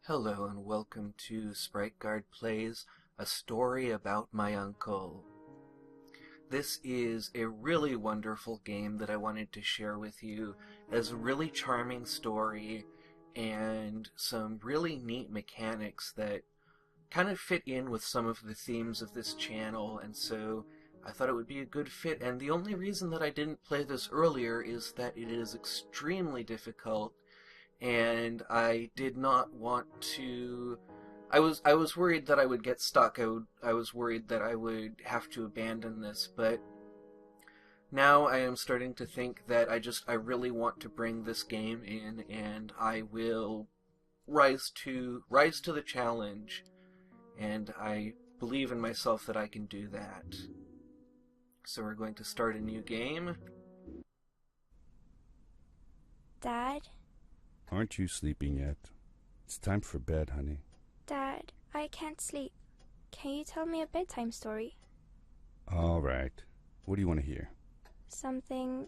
Hello and welcome to Sprite Guard Plays A Story About My Uncle. This is a really wonderful game that I wanted to share with you. It has a really charming story and some really neat mechanics that kind of fit in with some of the themes of this channel, and so I thought it would be a good fit. And the only reason that I didn't play this earlier is that it is extremely difficult, and I did not want to. I was worried that I would get stuck. I was worried that I would have to abandon this, but now I am starting to think that I really want to bring this game in, and I will rise to the challenge, and I believe in myself that I can do that. So we're going to start a new game. Dad? Aren't you sleeping yet? It's time for bed, honey. Dad, I can't sleep. Can you tell me a bedtime story? All right. What do you want to hear? Something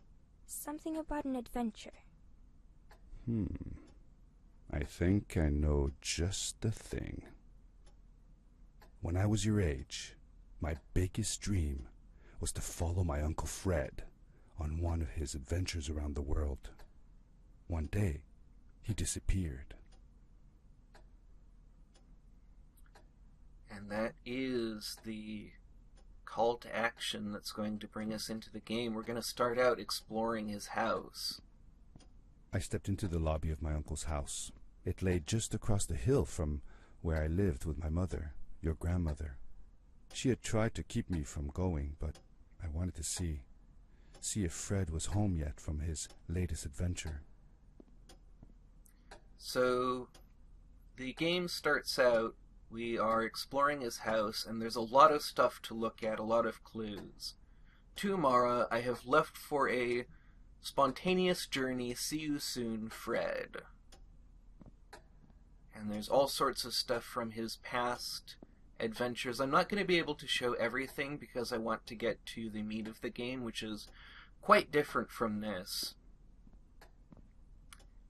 about an adventure. I think I know just the thing. When I was your age, my biggest dream was to follow my Uncle Fred on one of his adventures around the world. One day, he disappeared. And that is the call to action that's going to bring us into the game. We're going to start out exploring his house. I stepped into the lobby of my uncle's house. It lay just across the hill from where I lived with my mother, your grandmother. She had tried to keep me from going, but I wanted to see if Fred was home yet from his latest adventure. So, the game starts out, we are exploring his house, and there's a lot of stuff to look at, a lot of clues. To Mara, I have left for a spontaneous journey, see you soon, Fred. And there's all sorts of stuff from his past adventures. I'm not going to be able to show everything because I want to get to the meat of the game, which is quite different from this.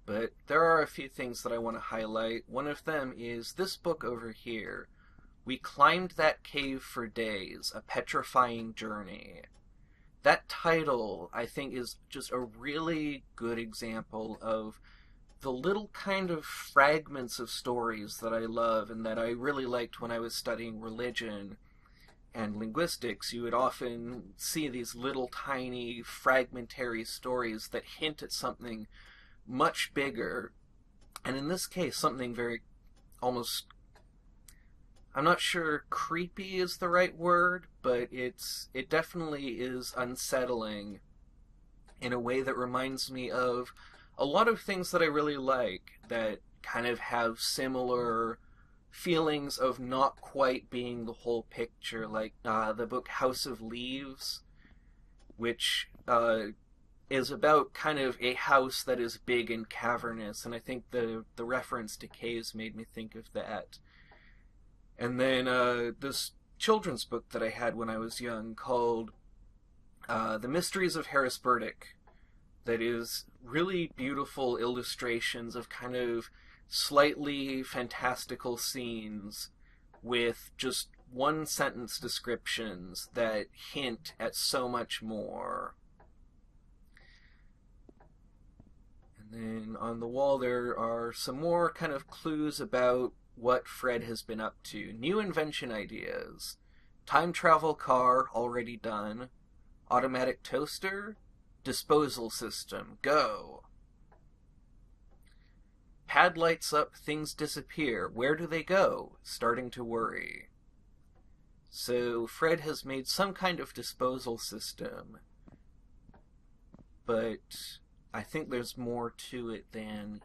But there are a few things that I want to highlight. One of them is this book over here. We Climbed That Cave for Days, A Petrifying Journey. That title, I think, is just a really good example of the little kind of fragments of stories that I love and that I really liked when I was studying religion and linguistics. You would often see these little tiny fragmentary stories that hint at something much bigger, and in this case something very almost, I'm not sure creepy is the right word, but it definitely is unsettling in a way that reminds me of a lot of things that I really like that kind of have similar feelings of not quite being the whole picture, like the book House of Leaves, which is about kind of a house that is big and cavernous, and I think the reference to caves made me think of that. And then this children's book that I had when I was young called The Mysteries of Harris Burdick, that is really beautiful illustrations of kind of slightly fantastical scenes with just one-sentence descriptions that hint at so much more. And on the wall there are some more kind of clues about what Fred has been up to. New invention ideas. Time travel car, already done. Automatic toaster. Disposal system, go. Pad lights up, things disappear. Where do they go? Starting to worry. So Fred has made some kind of disposal system, but I think there's more to it than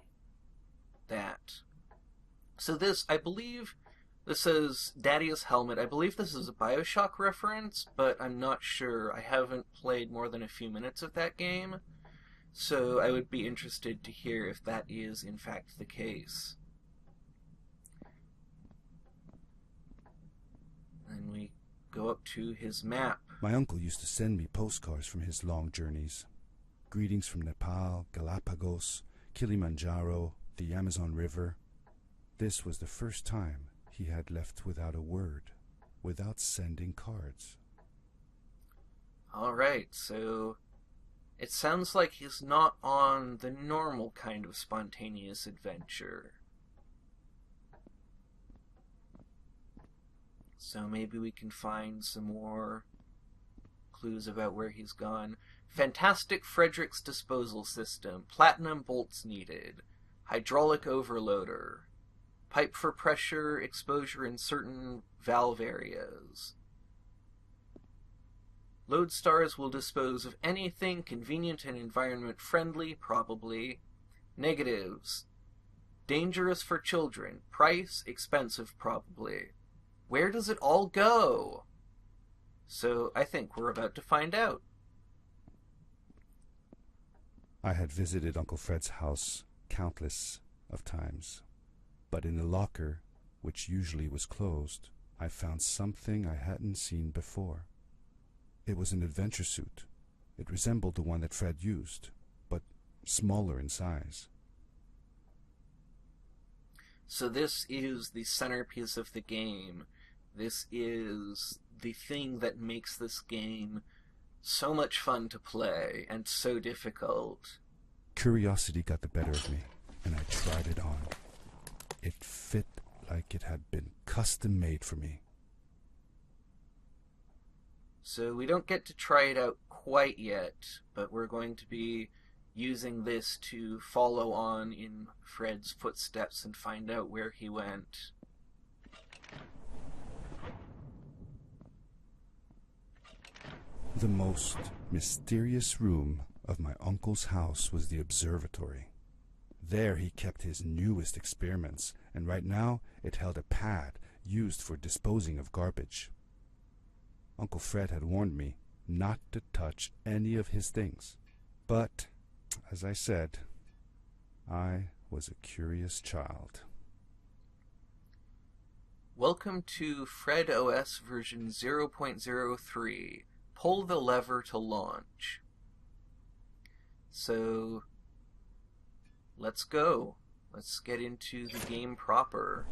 that. So this, I believe, this says Daddy's Helmet. I believe this is a BioShock reference, but I'm not sure. I haven't played more than a few minutes of that game, so I would be interested to hear if that is in fact the case. And we go up to his map. My uncle used to send me postcards from his long journeys. Greetings from Nepal, Galapagos, Kilimanjaro, the Amazon River. This was the first time he had left without a word, without sending cards. Alright, so it sounds like he's not on the normal kind of spontaneous adventure. So maybe we can find some more clues about where he's gone. Fantastic Frederick's disposal system. Platinum bolts needed. Hydraulic overloader. Pipe for pressure exposure in certain valve areas. Lodestars will dispose of anything convenient and environment friendly, probably. Negatives. Dangerous for children. Price, expensive, probably. Where does it all go? So I think we're about to find out. I had visited Uncle Fred's house countless of times, but in the locker, which usually was closed, I found something I hadn't seen before. It was an adventure suit. It resembled the one that Fred used, but smaller in size. So this is the centerpiece of the game. This is the thing that makes this game so much fun to play and so difficult. Curiosity got the better of me, and I tried it on. It fit like it had been custom made for me. So we don't get to try it out quite yet, but we're going to be using this to follow on in Fred's footsteps and find out where he went. The most mysterious room of my uncle's house was the observatory. There he kept his newest experiments, and right now it held a pad used for disposing of garbage. Uncle Fred had warned me not to touch any of his things. But, as I said, I was a curious child. Welcome to Fred OS version 0.03. Pull the lever to launch. So, let's go. Let's get into the game proper.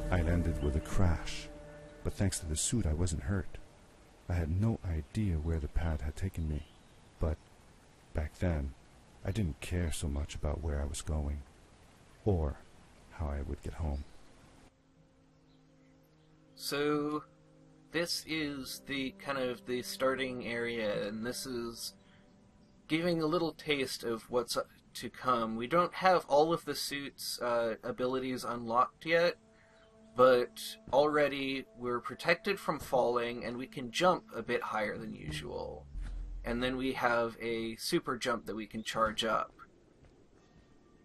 I landed with a crash, but thanks to the suit I wasn't hurt. I had no idea where the pad had taken me, but back then I didn't care so much about where I was going, or how I would get home. So, this is the kind of the starting area, and this is giving a little taste of what's to come. We don't have all of the suit's abilities unlocked yet, but already we're protected from falling, and we can jump a bit higher than usual. And then we have a super jump that we can charge up.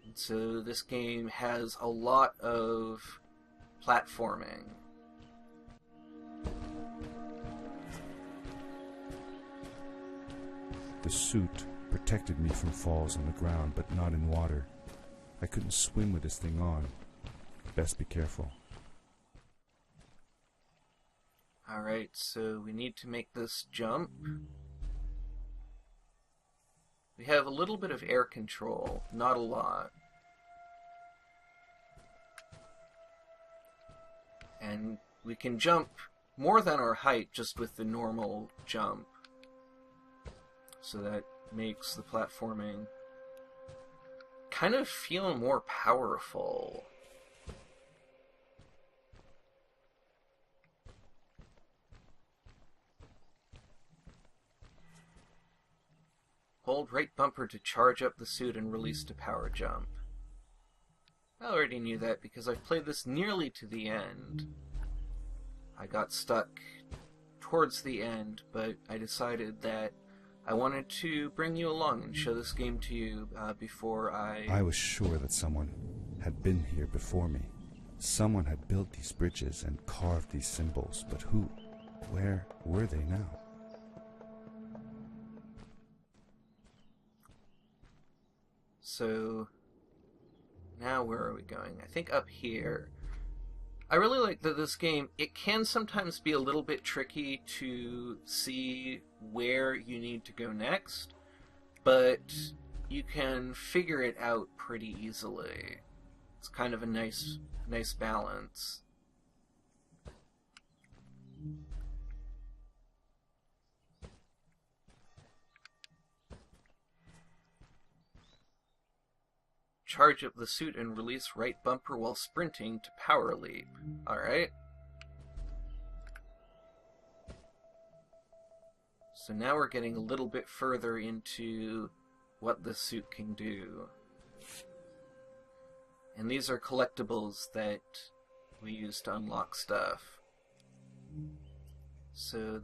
And so this game has a lot of platforming. The suit protected me from falls on the ground, but not in water. I couldn't swim with this thing on. Best be careful. Alright, so we need to make this jump. We have a little bit of air control, not a lot. And we can jump more than our height just with the normal jump. So that makes the platforming kind of feel more powerful. hold right bumper to charge up the suit and release to power jump. I already knew that because I've played this nearly to the end. I got stuck towards the end, but I decided that I wanted to bring you along and show this game to you before I was sure that someone had been here before me. Someone had built these bridges and carved these symbols, but who? Where were they now? So, now where are we going? I think up here. I really like that this game, it can sometimes be a little bit tricky to see where you need to go next, but you can figure it out pretty easily. It's kind of a nice balance. Charge up the suit and release right bumper while sprinting to power leap. Alright. So now we're getting a little bit further into what the suit can do. And these are collectibles that we use to unlock stuff. So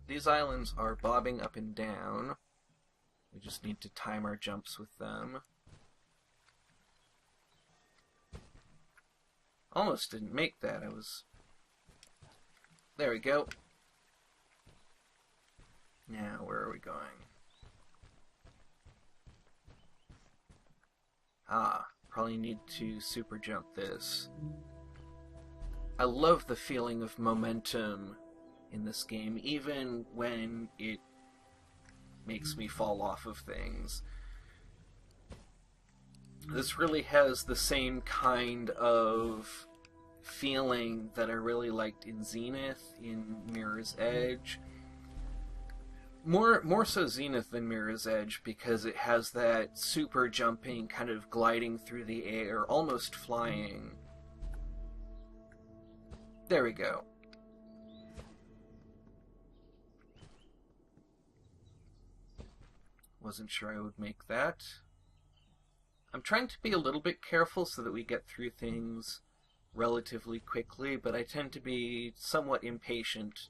these islands are bobbing up and down. We just need to time our jumps with them. Almost didn't make that. There we go. Now, where are we going? Probably need to super jump this. I love the feeling of momentum in this game, even when it makes me fall off of things. This really has the same kind of feeling that I really liked in Zenith, in Mirror's Edge. More so Zenith than Mirror's Edge, because it has that super jumping, kind of gliding through the air, almost flying. There we go. Wasn't sure I would make that. I'm trying to be a little bit careful so that we get through things relatively quickly, but I tend to be somewhat impatient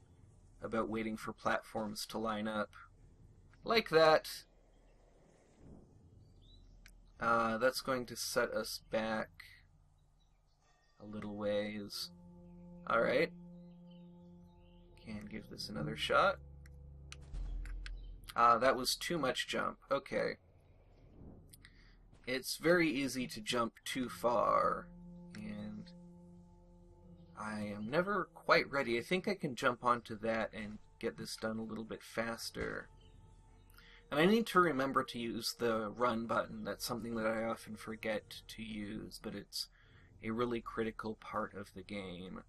about waiting for platforms to line up. Like that. That's going to set us back a little ways. Alright. Can give this another shot. That was too much jump. Okay. It's very easy to jump too far, and I am never quite ready. I think I can jump onto that and get this done a little bit faster. And I need to remember to use the run button. That's something that I often forget to use, but it's a really critical part of the game.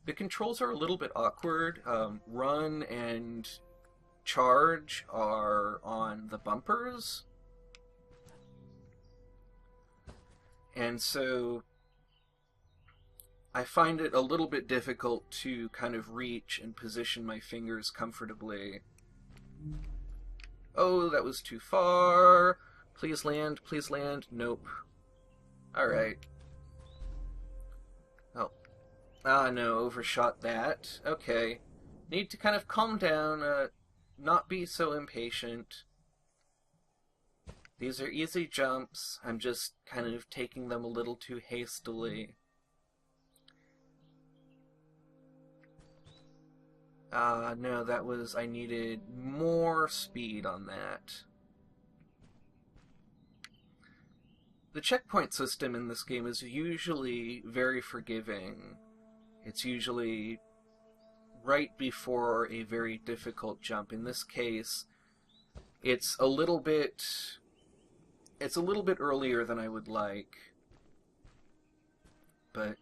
The controls are a little bit awkward. Run and charge are on the bumpers. And so I find it a little bit difficult to kind of reach and position my fingers comfortably. Oh, that was too far. Please land, please land. Nope. Alright. Oh. No, overshot that. Okay. Need to kind of calm down, not be so impatient. These are easy jumps. I'm just kind of taking them a little too hastily. No, that was... I needed more speed on that. The checkpoint system in this game is usually very forgiving. It's usually right before a very difficult jump. In this case, it's a little bit earlier than I would like, but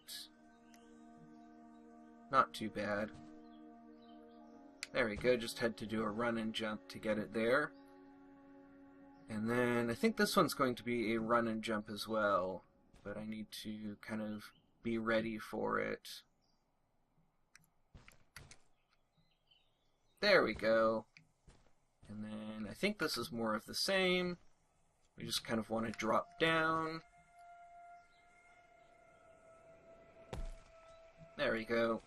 not too bad. There we go, just had to do a run and jump to get it there. And then I think this one's going to be a run and jump as well, but I need to kind of be ready for it. There we go. And then I think this is more of the same. We just kind of want to drop down. There we go.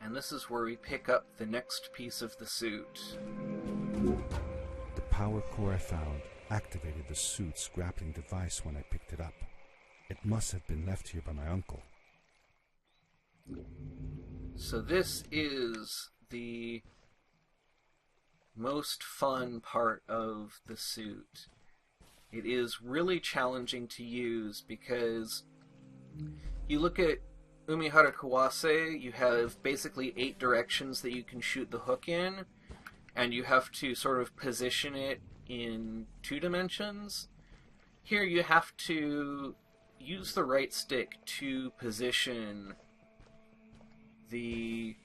And this is where we pick up the next piece of the suit. The power core I found activated the suit's grappling device when I picked it up. It must have been left here by my uncle. So this is the most fun part of the suit. It is really challenging to use because you look at Umihara Kawase, you have basically 8 directions that you can shoot the hook in, and you have to sort of position it in 2 dimensions. Here you have to use the right stick to position the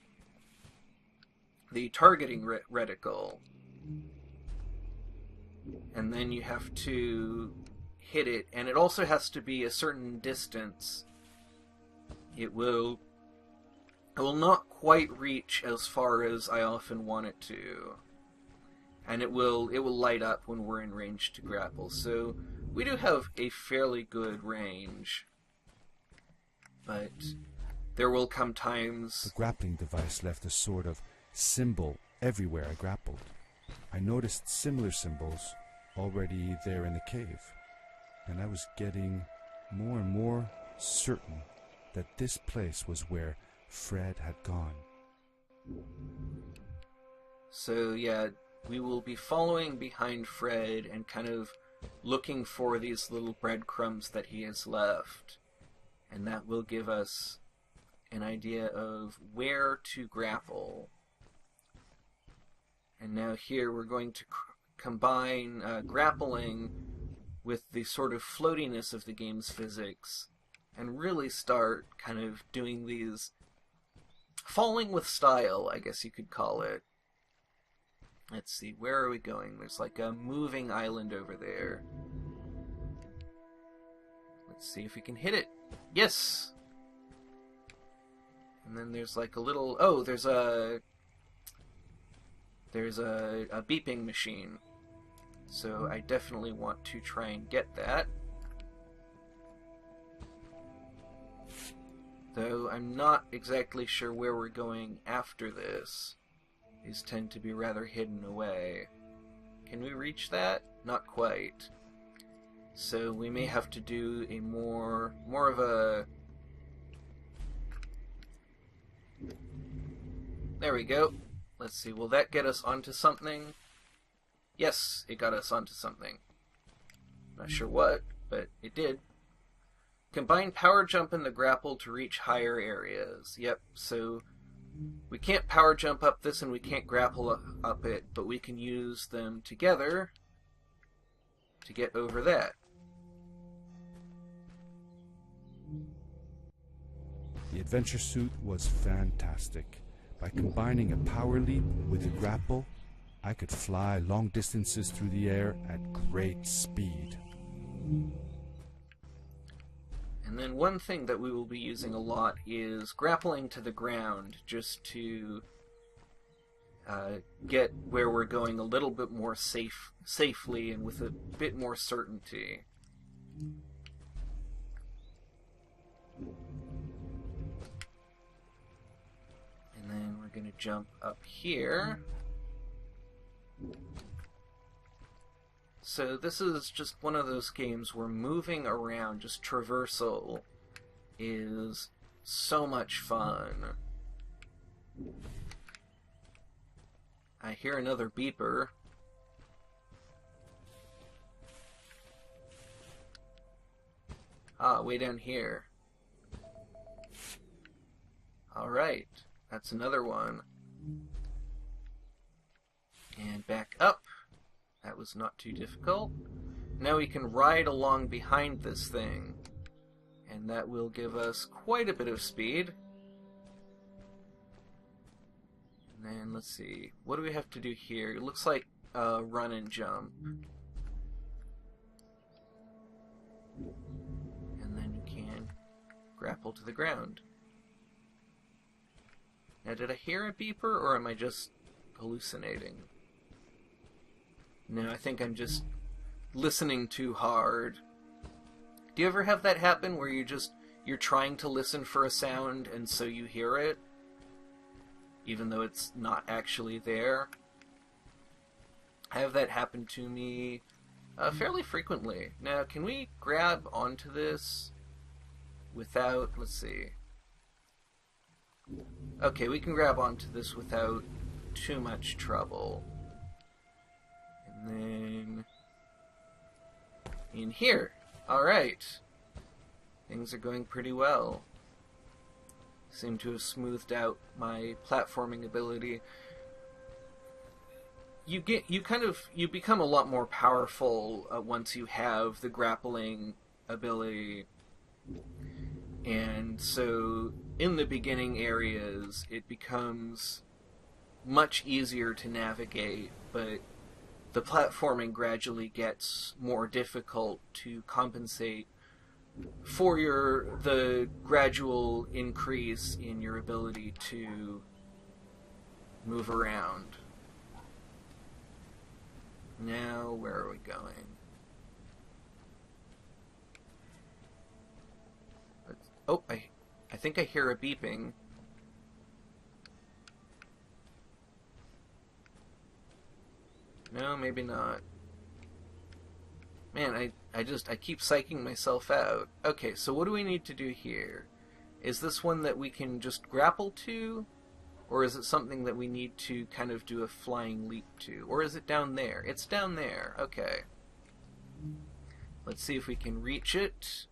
targeting reticle, and then you have to hit it, and it also has to be a certain distance. It will not quite reach as far as I often want it to, and it will light up when we're in range to grapple. So we do have a fairly good range, but there will come times... The grappling device left a sort of symbol everywhere I grappled. I noticed similar symbols already there in the cave, and I was getting more and more certain that this place was where Fred had gone. So yeah, we will be following behind Fred and kind of looking for these little breadcrumbs that he has left, and that will give us an idea of where to grapple. And now here we're going to combine grappling with the sort of floatiness of the game's physics and really start kind of doing these falling with style, I guess you could call it. Let's see, where are we going? There's like a moving island over there. Let's see if we can hit it. Yes! And then there's like a little... Oh, there's a beeping machine. So I definitely want to try and get that. Though I'm not exactly sure where we're going after this. These tend to be rather hidden away. Can we reach that? Not quite. So we may have to do a more of a... There we go. Let's see, will that get us onto something? Yes, it got us onto something. Not sure what, but it did. Combine power jump and the grapple to reach higher areas. Yep, so we can't power jump up this and we can't grapple up it, but we can use them together to get over that. The adventure suit was fantastic. By combining a power leap with a grapple, I could fly long distances through the air at great speed. And then one thing that we will be using a lot is grappling to the ground, just to get where we're going a little bit more safely and with a bit more certainty. And then we're going to jump up here. So this is just one of those games where moving around, just traversal, is so much fun. I hear another beeper. Ah, way down here. Alright, that's another one. And back up. That was not too difficult. Now we can ride along behind this thing, and that will give us quite a bit of speed. And then, let's see, what do we have to do here? It looks like run and jump. And then you can grapple to the ground. Now, did I hear a beeper, or am I just hallucinating? No, I think I'm just listening too hard. Do you ever have that happen where you're trying to listen for a sound and so you hear it, even though it's not actually there? I have that happen to me fairly frequently. Now, can we grab onto this without, let's see. Okay, we can grab onto this without too much trouble. And then in here. Alright. Things are going pretty well. Seem to have smoothed out my platforming ability. You become a lot more powerful once you have the grappling ability. And so in the beginning areas it becomes much easier to navigate, but the platforming gradually gets more difficult to compensate for the gradual increase in your ability to move around. Now, where are we going? Oh, I think I hear a beeping. No, maybe not. Man, I keep psyching myself out. Okay, so what do we need to do here? Is this one that we can just grapple to? Or is it something that we need to kind of do a flying leap to? Or is it down there? It's down there. Okay. Let's see if we can reach it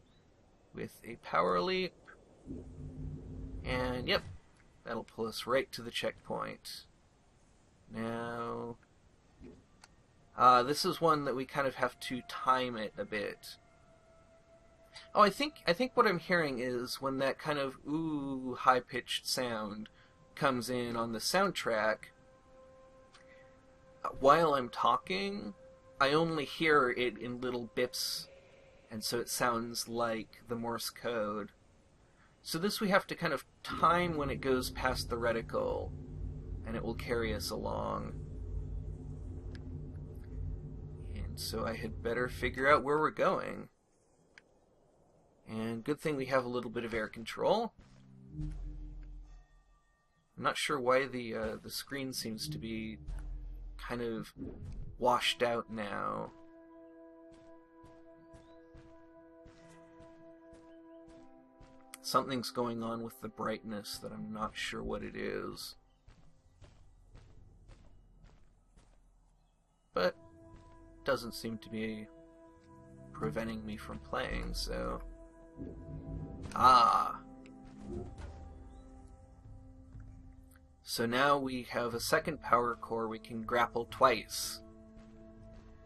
with a power leap. And yep, that'll pull us right to the checkpoint. Now, this is one that we kind of have to time it a bit. Oh, I think what I'm hearing is when that kind of ooh high-pitched sound comes in on the soundtrack, while I'm talking, I only hear it in little bips, and so it sounds like the Morse code. So this we have to kind of time when it goes past the reticle, and it will carry us along. And so I had better figure out where we're going. And good thing we have a little bit of air control. I'm not sure why the screen seems to be kind of washed out now. Something's going on with the brightness that I'm not sure what it is. But doesn't seem to be preventing me from playing, so... Ah! So now we have a second power core we can grapple twice.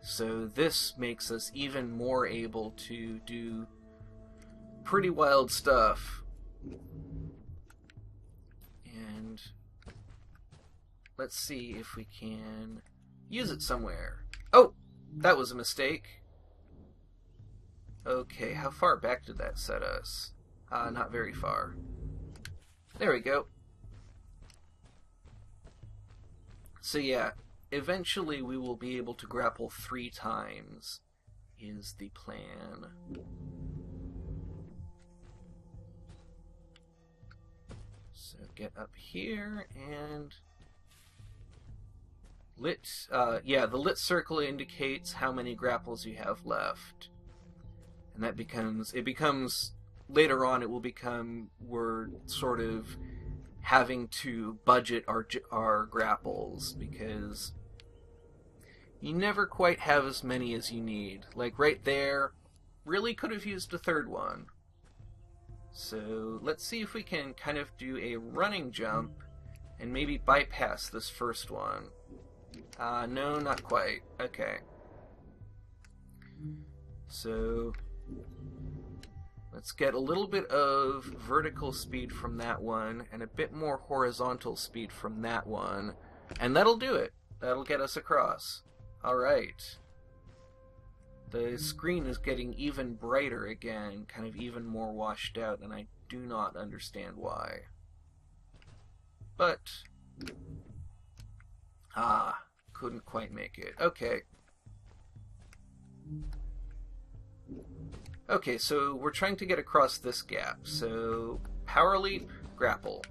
So this makes us even more able to do pretty wild stuff. And let's see if we can use it somewhere. Oh! That was a mistake. Okay, how far back did that set us? Not very far. There we go. So yeah, eventually we will be able to grapple 3 times, is the plan. So get up here and... lit, yeah, the lit circle indicates how many grapples you have left. And that becomes, later on it will become, we're sort of having to budget our grapples, because you never quite have as many as you need. Like right there, really could have used a third one. So let's see if we can kind of do a running jump and maybe bypass this first one. No, not quite. Okay. So let's get a little bit of vertical speed from that one and a bit more horizontal speed from that one, and that'll do it. That'll get us across. Alright. The screen is getting even brighter again, kind of even more washed out, and I do not understand why. but... couldn't quite make it. Okay. Okay, so we're trying to get across this gap. So, power leap, grapple.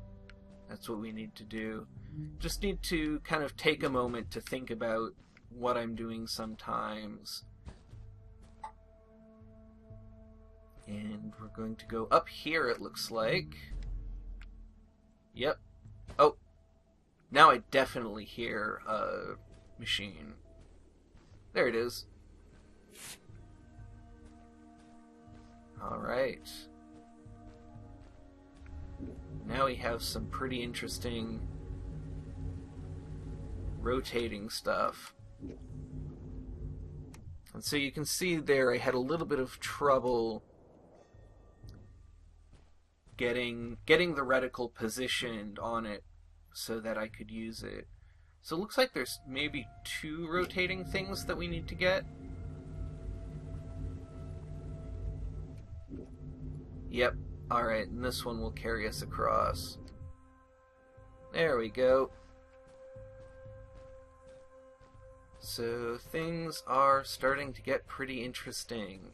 That's what we need to do. Just need to kind of take a moment to think about what I'm doing sometimes. And we're going to go up here, it looks like. Yep. Oh. Now I definitely hear a machine. There it is. Alright. Now we have some pretty interesting rotating stuff. And so you can see there I had a little bit of trouble getting the reticle positioned on it so that I could use it. So it looks like there's maybe 2 rotating things that we need to get. Yep. Alright, and this one will carry us across. There we go. So things are starting to get pretty interesting.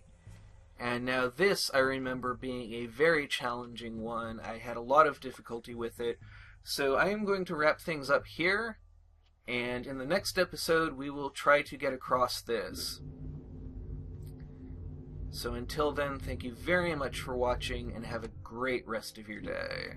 And now this, I remember being a very challenging one. I had a lot of difficulty with it. So I am going to wrap things up here, and in the next episode we will try to get across this. So until then, thank you very much for watching, and have a great rest of your day.